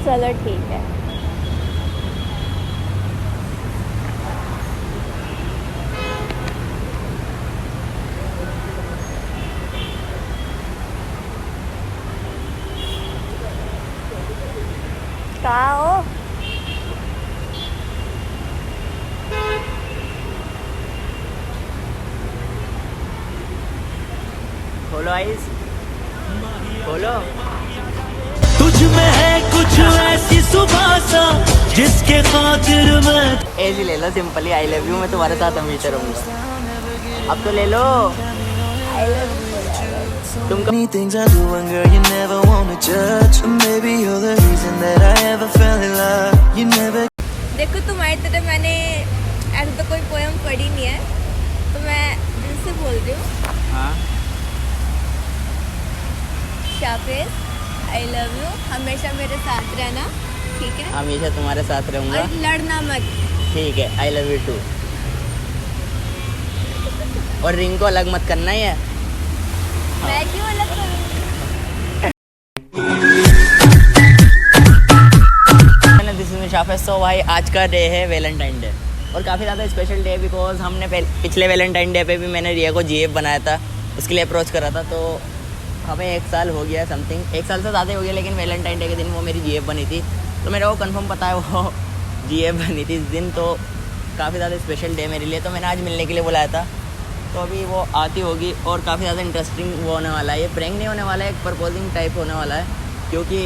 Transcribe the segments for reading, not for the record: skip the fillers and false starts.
चलो ठीक है। कहाँ हो? खोलो आइस, खोलो। तुझ में है कुछ ऐसी सुबह सा जिसके खातिर मैं ऐसे ले लो सिंपली, आई लव यू, मैं तुम्हारे साथ हमेशा रहूंगा। अब तो ले लो। आई लव तुम many things I do and girl you never wanna judge maybe you're the reason that I ever fell in love you never देखो तुम्हारी तरह मैंने ऐसे तो कोई पोएम पढ़ी नहीं है, तो मैं दिल से बोल रही हूँ। हाँ, शाफिज आई लव यू, हमेशा मेरे साथ रहना, ठीक है? हमेशा तुम्हारे साथ रहूंगा। और लड़ना मत। ठीक है, आई लव यू टू। और रिंग को अलग मत करना ही है। मैं क्यों अलग करूँगी? This is शाफिज। सो भाई आज का डे है वैलेंटाइन डे, और काफ़ी ज़्यादा स्पेशल डे बिकॉज हमने पिछले वैलेंटाइन डे पे भी मैंने रिया को जीएफ बनाया था, उसके लिए अप्रोच करा था। तो हमें 1 साल हो गया, समथिंग 1 साल से ज़्यादा हो गया, लेकिन वैलेंटाइन डे के दिन वो मेरी जीएफ बनी थी। तो मेरे को कंफर्म पता है वो जीएफ बनी थी इस दिन। तो काफ़ी ज़्यादा स्पेशल डे मेरे लिए, तो मैंने आज मिलने के लिए बुलाया था। तो अभी वो आती होगी और काफ़ी ज़्यादा इंटरेस्टिंग वो होने वाला है। ये प्रैंक नहीं होने वाला है, एक प्रपोजिंग टाइप होने वाला है, क्योंकि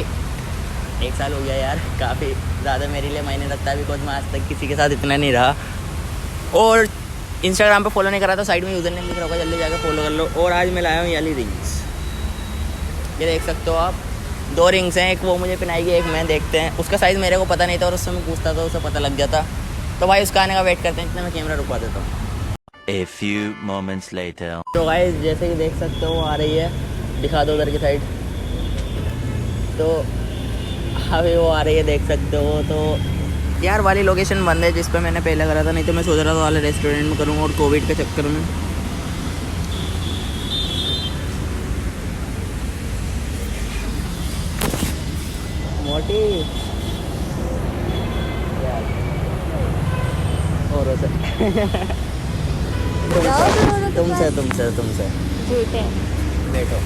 1 साल हो गया यार, काफ़ी ज़्यादा मेरे लिए मायने रखता है बिकॉज मैं आज तक किसी के साथ इतना नहीं रहा। और इंस्टाग्राम पे फॉलो नहीं करा तो साइड में यूज़र नेम दिख रहा होगा, जल्दी जाकर फॉलो कर लो। और आज मैं लाया हूँ ये वाली रिंग्स, ये देख सकते हो आप। 2 रिंग्स हैं, एक वो मुझे पहनाएगी, एक मैं। देखते हैं, उसका साइज़ मेरे को पता नहीं था और उससे मैं पूछता था, उसे पता लग जाता। तो भाई उसका आने का वेट करते हैं, इतना मैं कैमरा रुकवा देता हूँ। A few moments later तो गाइस जैसे कि देख सकते हो वो आ रही है, दिखा दो उधर की साइड। तो अभी वो आ रही है, देख सकते हो। तो यार वाली लोकेशन बंद है जिस पर मैंने पहले करा था, नहीं तो मैं सोच रहा था वाले रेस्टोरेंट में करूँ, और कोविड के चक्कर में। मोटी और तुमसे झूठे। बैठो।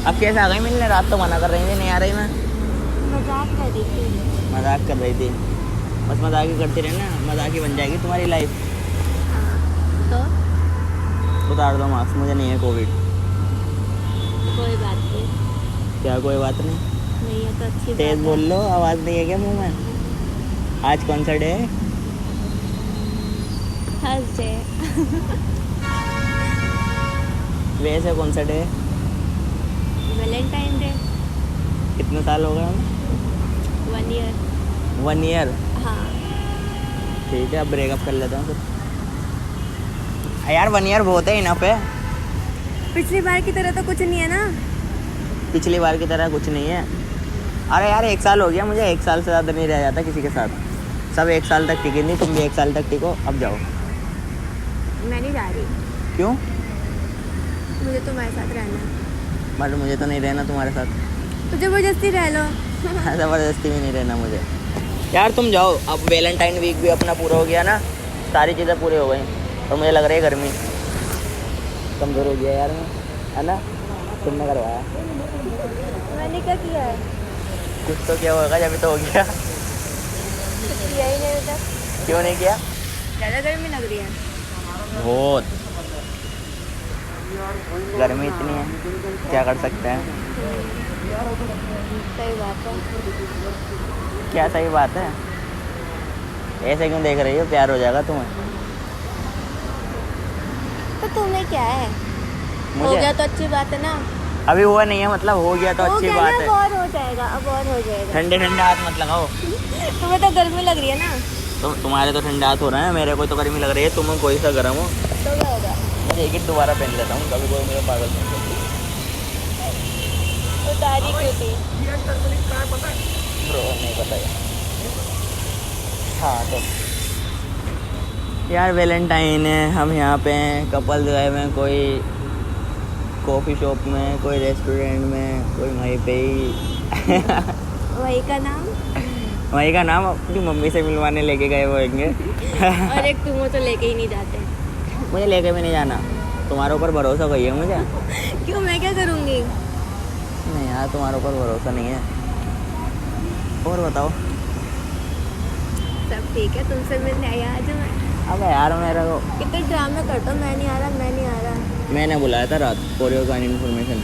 अब कैसे आ गई मिलने? रात तो मना कर रही थी नहीं आ रही मैं। मजाक कर रही थी। मजाक कर रही थी, बस मजाक ही करती रहना, मजाक ही बन जाएगी तुम्हारी लाइफ। तो उतार दो मास्क, मुझे नहीं है कोविड। कोई बात नहीं। क्या कोई बात नहीं? नहीं है तो अच्छी बात तेज है। बोल लो, आवाज़ नहीं है क्या मुंह में? आज कौन सा डे है? थर्सडे। वैसे कौन सा डे है? Valentine day. कितने साल हो गए हमें? 1 ईयर। 1 ईयर? हाँ। ठीक है, अब ब्रेकअप कर लेता हूँ फिर। यार 1 ईयर बहुत है इनफ है। पिछली बार की तरह तो कुछ नहीं है ना? पिछली बार की तरह कुछ नहीं है। अरे यार 1 साल हो गया मुझे, 1 साल से ज़्यादा नहीं रह जाता किसी के साथ। सब 1 साल तक टिके नहीं, तुम भी 1 साल तक टिको। अब जाओ। मैं नहीं जा रही, क्यों? मुझे तुम्हारे साथ रहना है। बट मुझे तो नहीं रहना तुम्हारे साथ। तो जबरदस्ती रह लो। ज़बरदस्ती भी नहीं रहना मुझे। यार तुम जाओ, अब वैलेंटाइन वीक भी अपना पूरा हो गया ना, सारी चीज़ें पूरी हो गई। तो मुझे लग रही है गर्मी कमज़ोर हो गया यार मैं, है ना? तुमने करवाया। मैंने क्या किया है? कुछ तो क्या होगा जब तो हो गया। कुछ किया ही नहीं अभी तक। क्यों नहीं किया? ज़्यादा गर्मी लग रही है। बहुत गर्मी इतनी है, क्या कर सकते हैं। सही बात है। क्या सही बात है? ऐसे क्यों देख रही हो? प्यार हो जाएगा तुम्हें। तो तुम्हें क्या है? हो मुझे गया तो अच्छी बात है ना? अभी हुआ नहीं है, मतलब हो गया तो हो अच्छी गया बात ना, है। अब और हो जाएगा, अब और हो जाएगा। ठंडे ठंडे हाथ मत लगाओ। तुम्हें तो गर्मी लग रही है ना? तुम्हारे तो ठंडे हाथ हो रहे हैं, मेरे को तो गर्मी लग रही है। तुम्हें कोई सा गर्म हो? तो क्या होगा? मैं जैकेट दोबारा पहन लेता हूँ, कभी कोई मेरे पागल नहीं करती। उतारी क्यों थी? ब्रो नहीं पता यार। हाँ तो यार वैलेंटाइन है, हम यहाँ पे हैं, कपल गए हुए हैं, कोई कॉफ़ी शॉप में, कोई रेस्टोरेंट में, कोई वहीं पे ही वही का नाम वहीं का नाम अपनी मम्मी से मिलवाने लेके गए वो होंगे। और एक तुम हो तो लेके ही नहीं जाते। मुझे लेके भी नहीं जाना, तुम्हारे ऊपर भरोसा कोई है मुझे? क्यों, मैं क्या करूँगी? नहीं यार, तुम्हारे ऊपर भरोसा नहीं है। और बताओ। सब ठीक है, तुमसे मिलने आई आज मैं। अब यार मेरा को कितने ड्रामे करते हो, मैं नहीं आ रहा, मैं नहीं आ रहा। मैंने बुलाया था रात फॉर योर काइंड इन्फॉर्मेशन।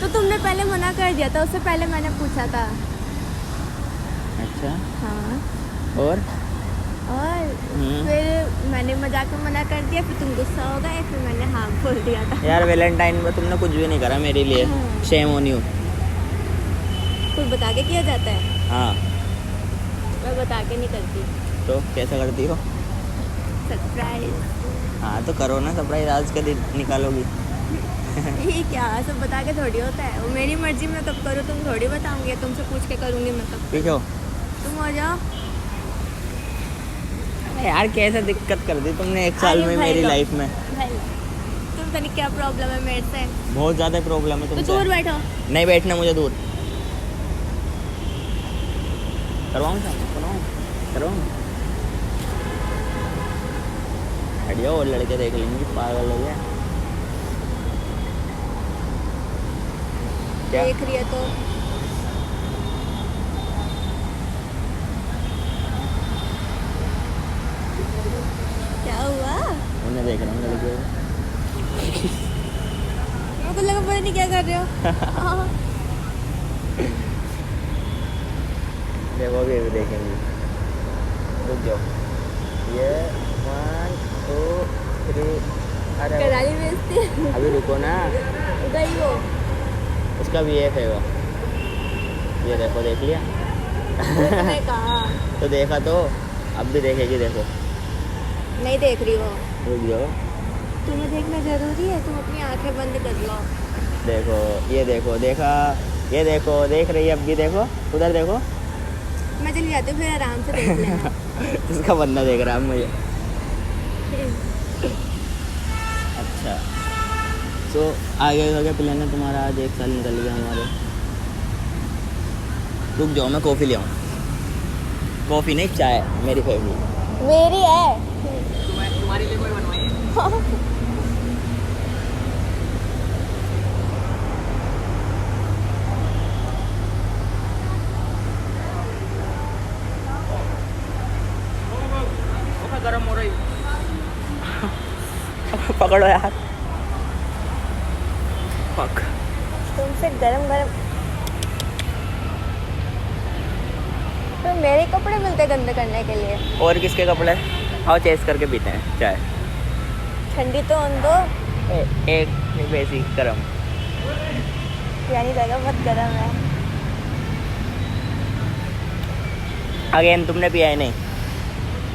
तो तुमने पहले मना कर दिया था, उससे पहले मैंने पूछा था। अच्छा, हाँ, और फिर मैंने मजाक में मना कर दिया, फिर तुम गुस्सा हो गए, फिर मैंने हाँ बोल दिया था। यार वैलेंटाइन में तुमने कुछ भी नहीं करा मेरे लिए, शेम ऑन यू। कुछ बता के किया जाता है? हाँ, मैं बता के नहीं करती। तो कैसा करती हो? सरप्राइज। हाँ तो करो ना सरप्राइज, आज के दिन निकालोगी। ये क्या, सब बता के थोड़ी होता है, वो मेरी मर्जी में कब करूँ, तुम थोड़ी बताऊंगी, तुमसे पूछ के करूँगी मैं कब। पीछो तुम आ जाओ। यार कैसे दिक्कत कर दी तुमने एक साल अरे में भाई मेरी लो। लाइफ में। भाई, तुम पता नहीं क्या प्रॉब्लम है मेरे से। बहुत ज़्यादा प्रॉब्लम है तो तुमसे। दूर बैठो। नहीं बैठना मुझे दूर। करवाऊँ क्या? करवाऊँ? हटियो, और लड़के देख लेंगे, पागल हो गया क्या? देख रही है तो क्या हुआ? उन्हें देख रहा हूँ लड़के। मेरे को लगा पता नहीं क्या कर रहे हो। देखो अभी देखेंगे, रुक जाओ। ये 1 2 3। अरे कराली बेचती अभी रुको ना, गई वो। उसका भी एक है वो। ये देखो, देख लिया? तुमने कहा तो देखा तो अब भी देखेगी, देखो। नहीं देख रही वो। रुक जाओ, तुम्हें देखना जरूरी है, तुम अपनी आंखें बंद कर लो। देखो ये देखो, देखा? ये देखो, देख रही है अब भी, देखो उधर देखो। मैं चली जाती हूँ, फिर आराम से देख लेना। इसका बंदा देख रहा है मुझे। अच्छा, तो आगे का क्या प्लान है तुम्हारा? आज 1 साल निकल गया हमारे। रुक जाओ, मैं कॉफ़ी ले आऊँ। कॉफ़ी नहीं, चाय मेरी फेवरेट। मेरी है। तुम्हारे लिए कोई बनवाई है? गरम हो रही। पकड़ो यार। पक। तुमसे गरम गरम। तो मेरे कपड़े मिलते गंदे करने के लिए। और किसके कपड़े? आओ चेस करके पीते हैं चाय। ठंडी तो होने दो। एक वैसी गरम। यानी जगह बहुत गरम है। अगेन तुमने पिया है नहीं?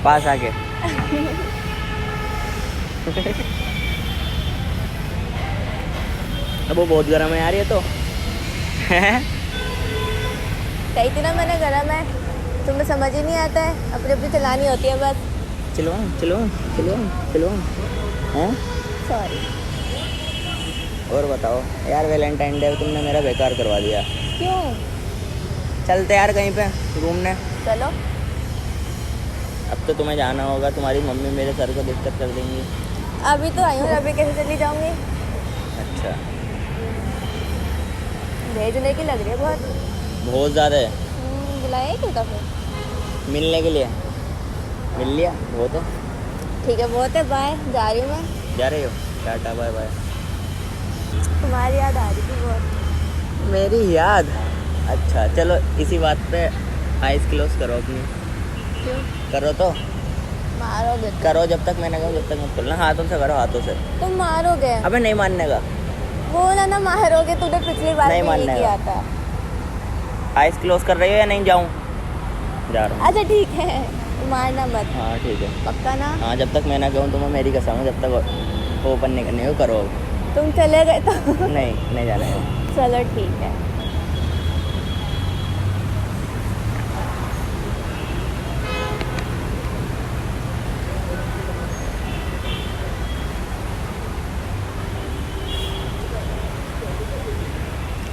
पास आके। अब वो बहुत गर्म है यार ये तो। कही थी ना मैंने गरम है, तुम्हें समझ ही नहीं आता है, अपनी अपनी चलानी होती है बस। चलो हैं? सॉरी। और बताओ यार, वैलेंटाइन डे तुमने मेरा बेकार करवा दिया। क्यों? चलते यार कहीं पे घूमने। चलो। अब तो तुम्हें जाना होगा, तुम्हारी मम्मी मेरे सर को दिक्कत कर देंगी। अभी तो आई हूँ, अभी कैसे चली जाऊँगी? अच्छा, भेजने की लग रही है बहुत। बहुत ज़्यादा है। बुलाया क्यों था फिर? मिलने के लिए। मिल लिया, बहुत है। ठीक है, बहुत है, बाय, जा रही हूँ मैं। जा रही हो? Tata bye bye. तुम्हारी याद आ रही थी बहुत। मेरी याद? अच्छा चलो, इसी बात पे आइज़ क्लोज करो अपनी। क्यों? करो तो। मारोगे तुम। करो, जब तक मैंने कहा जब तक मत खोलना। हाथों से करो, हाथों से। तुम मारोगे। अबे नहीं मानने का। बोला ना मारोगे, तूने पिछली बार नहीं भी मानने यही का। किया था। आइज़ क्लोज कर रही हो या नहीं? जाऊँ? जा रहा हूँ। अच्छा ठीक है, मारना मत। हाँ ठीक है। पक्का ना? हाँ, जब तक मैं ना कहूँ तुम्हें मेरी कसम है, जब तक ओपन नहीं करनी हो करो। तुम चले गए तो नहीं जाना है। चलो ठीक है।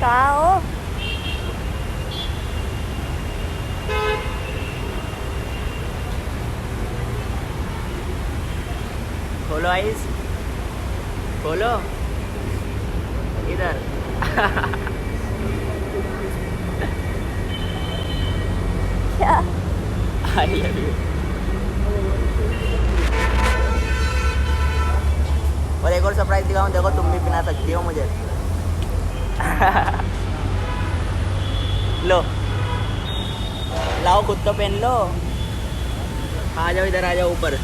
कहाँ हो? बोलो आइस, बोलो इधर। क्या? आई लव यू। और एक और सरप्राइज दिखाऊं, देखो तुम भी पिला सकती हो मुझे। लो लाओ, खुद तो पहन लो। आ जाओ इधर, आ जाओ ऊपर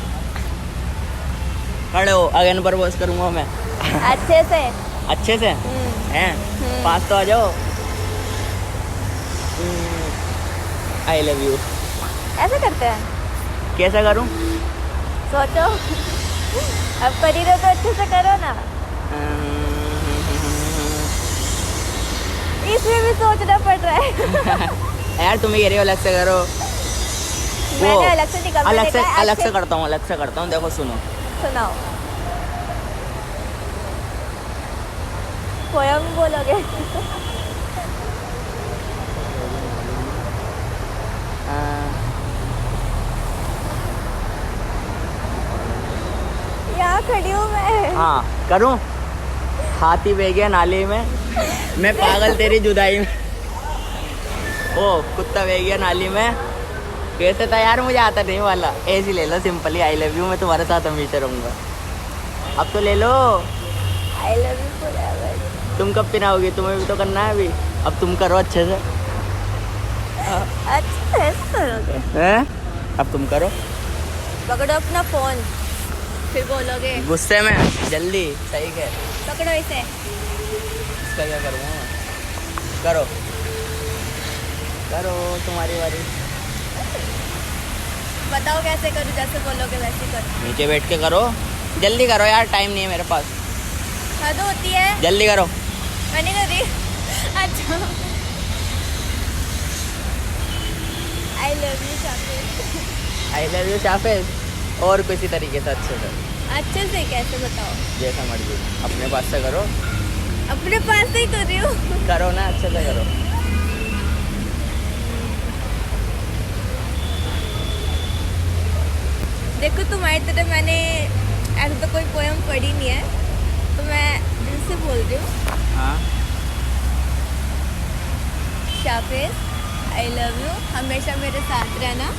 खड़े हो, अगेन पर वॉश करूंगा मैं। अच्छे से। अच्छे से हैं, पास तो आ जाओ। आई लव यू। ऐसे करते हैं? कैसा करूं? सोचो, अब कर ही रहे हो तो अच्छे से करो ना। इसमें भी सोचना पड़ रहा है। यार तुम्हें कह रही हो अलग से करो। मैंने अलग से निकाल अलग से करता हूँ, अलग से करता हूँ। देखो सुनो, सुनाओ। पोयम बोलोगे? यहाँ खड़ी हूँ मैं। हाँ करूँ। हाथी बह गया नाली में, मैं पागल तेरी जुदाई में। ओ कुत्ता बह गया नाली में, कैसे था यार, मुझे आता नहीं वाला। ऐसे ले लो सिंपली, आई लव यू, मैं तुम्हारे साथ हमेशा रहूँगा। अब तो ले लो। I love you forever. तुम कब पिनाओगी? तुम्हें भी तो करना है अभी। अब तुम करो अच्छे से। अच्छे से करोगे? हैं? अब तुम करो। पकड़ो अपना फोन, फिर बोलोगे। गुस्से में जल्दी, सही है। पकड़ो इसे। इसका क्या करूँगा मैं? करो करो, तुम्हारी बारी। बताओ कैसे करूँ? जैसे बोलोगे वैसे करो। नीचे बैठ के करो, जल्दी करो यार, टाइम नहीं है मेरे पास। हद होती है। जल्दी करो। मैं नहीं कर रही। अच्छा। I love you Shafiz. I love you Shafiz. और किसी तरीके से अच्छे से। अच्छे से कैसे बताओ? जैसा मर्जी, अपने पास से करो। अपने पास से ही कर रही हूँ। करो ना, अच्छे से करो। देखो तुम्हारी तरह मैंने ऐसा तो कोई पोयम पढ़ी नहीं है, तो मैं दिल से बोल रही हूँ। हाँ शाफिज, आई लव यू, हमेशा मेरे साथ रहना,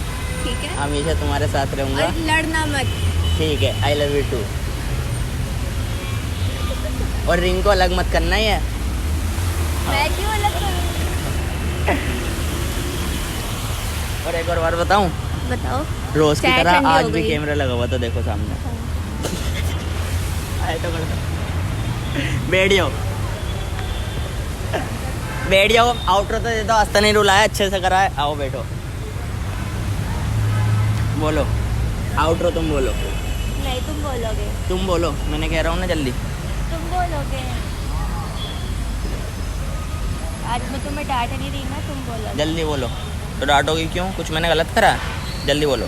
ठीक है? हमेशा तुम्हारे साथ रहूँगा। और लड़ना मत। ठीक है, आई लव यू टू। और रिंग को अलग मत करना ही है। मैं क्यों अलग करूँ? और एक और बार बताऊँ, बताओ। रोज की चाय तरह ठंडी आज हो भी गई। कैमरा लगा हुआ था, देखो सामने। आए तो कर दो। बैठ जाओ, बैठ जाओ। आउटरो तो दे दो, आस्ता नहीं रुलाया, अच्छे से करा है। आओ बैठो, बोलो आउटरो। तुम बोलो। नहीं, तुम बोलोगे। तुम बोलो, मैंने कह रहा हूँ ना, जल्दी। तुम बोलोगे। आज मैं तुम्हें डांट नहीं रही ना, तुम बोलोगे। जल्दी बोलो। तो डांटोगी क्यों? कुछ मैंने गलत करा? जल्दी बोलो,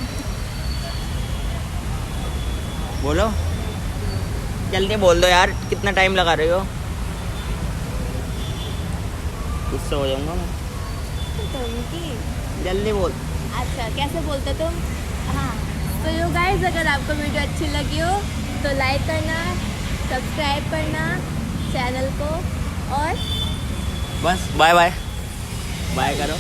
बोलो जल्दी बोल दो यार, कितना टाइम लगा रही हो? गुस्सा हो जाऊंगा मैं। तुम की। जल्दी बोल। अच्छा, कैसे बोलते तुम? हाँ, तो यो गाइस, अगर आपको वीडियो अच्छी लगी हो तो लाइक करना, सब्सक्राइब करना चैनल को, और बस बाय बाय, बाय करो।